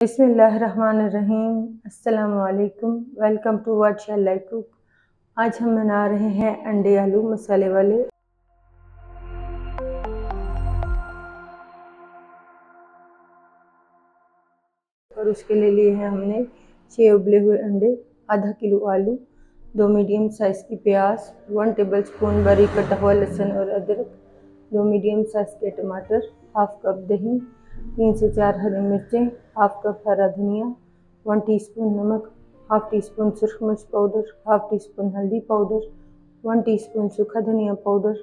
बिस्मिल्लाहिर्रहमानिर्रहीम। अस्सलामु अलैकुम। Welcome to what shall I cook. आज हम बना रहे हैं अंडे आलू मसाले वाले। और उसके लिए लिए हैं हमने 6 उबले हुए अंडे, आधा किलो आलू, 2 मीडियम साइज़ की प्याज, 1 टेबलस्पून बारीक कटा हुआ लहसुन और अदरक, 2 मीडियम साइज़ के टमाटर, हाफ कप दही, 3 से 4 हरी मिर्चें, हाफ कप हरा धनिया, 1 टीस्पून नमक, हाफ टी स्पून सुरख मिर्च पाउडर, हाफ टी स्पून हल्दी पाउडर, 1 टीस्पून सूखा धनिया पाउडर,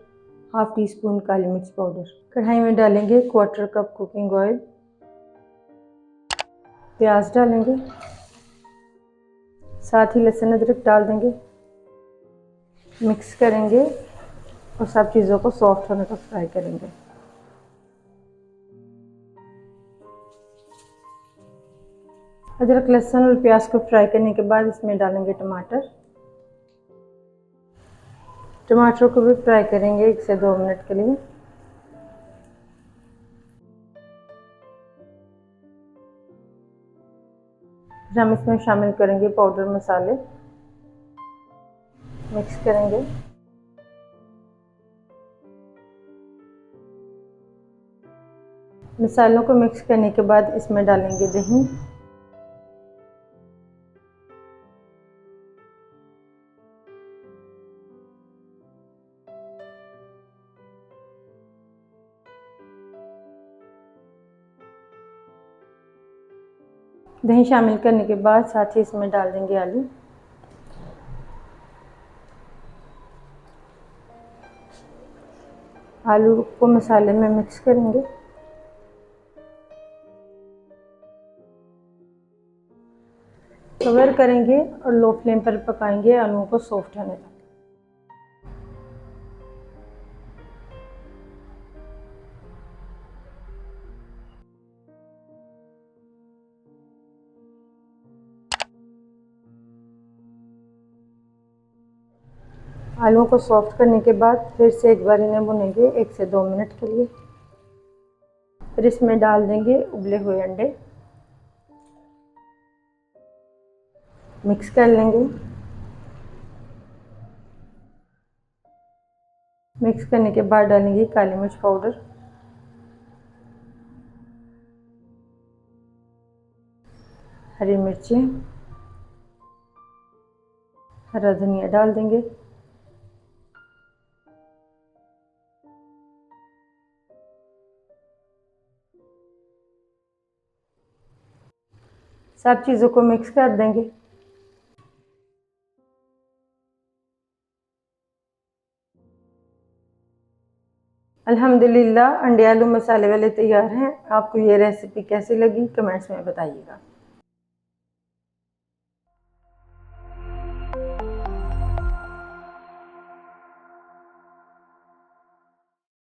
हाफ टी स्पून काली मिर्च पाउडर। कढ़ाई में डालेंगे 1/4 कप कुकिंग ऑयल, प्याज डालेंगे, साथ ही लहसुन अदरक डाल देंगे, मिक्स करेंगे और सब चीज़ों को सॉफ्ट होने तक फ्राई करेंगे। अदरक लहसुन और प्याज को फ्राई करने के बाद इसमें डालेंगे टमाटर। टमाटर को भी फ्राई करेंगे 1 से 2 मिनट के लिए। फिर हम इसमें शामिल करेंगे पाउडर मसाले, मिक्स करेंगे। मसालों को मिक्स करने के बाद इसमें डालेंगे दही, दही शामिल करने के बाद साथ ही इसमें डाल देंगे आलू। आलू को मसाले में मिक्स करेंगे। कवर करेंगे और लो फ्लेम पर पकाएंगे आलूओं को सॉफ्ट होने तक। आलूओं को सॉफ्ट करने के बाद फिर से एक बार इन्हें भुनेंगे 1 से 2 मिनट के लिए। फिर इसमें डाल देंगे उबले हुए अंडे, मिक्स कर लेंगे। मिक्स करने के बाद डालेंगे काली मिर्च पाउडर, हरी मिर्चें, हरा धनिया डाल देंगे। सब चीज़ों को मिक्स कर देंगे। अल्हम्दुलिल्लाह अंडे आलू मसाले वाले तैयार हैं। आपको ये रेसिपी कैसी लगी कमेंट्स में बताइएगा।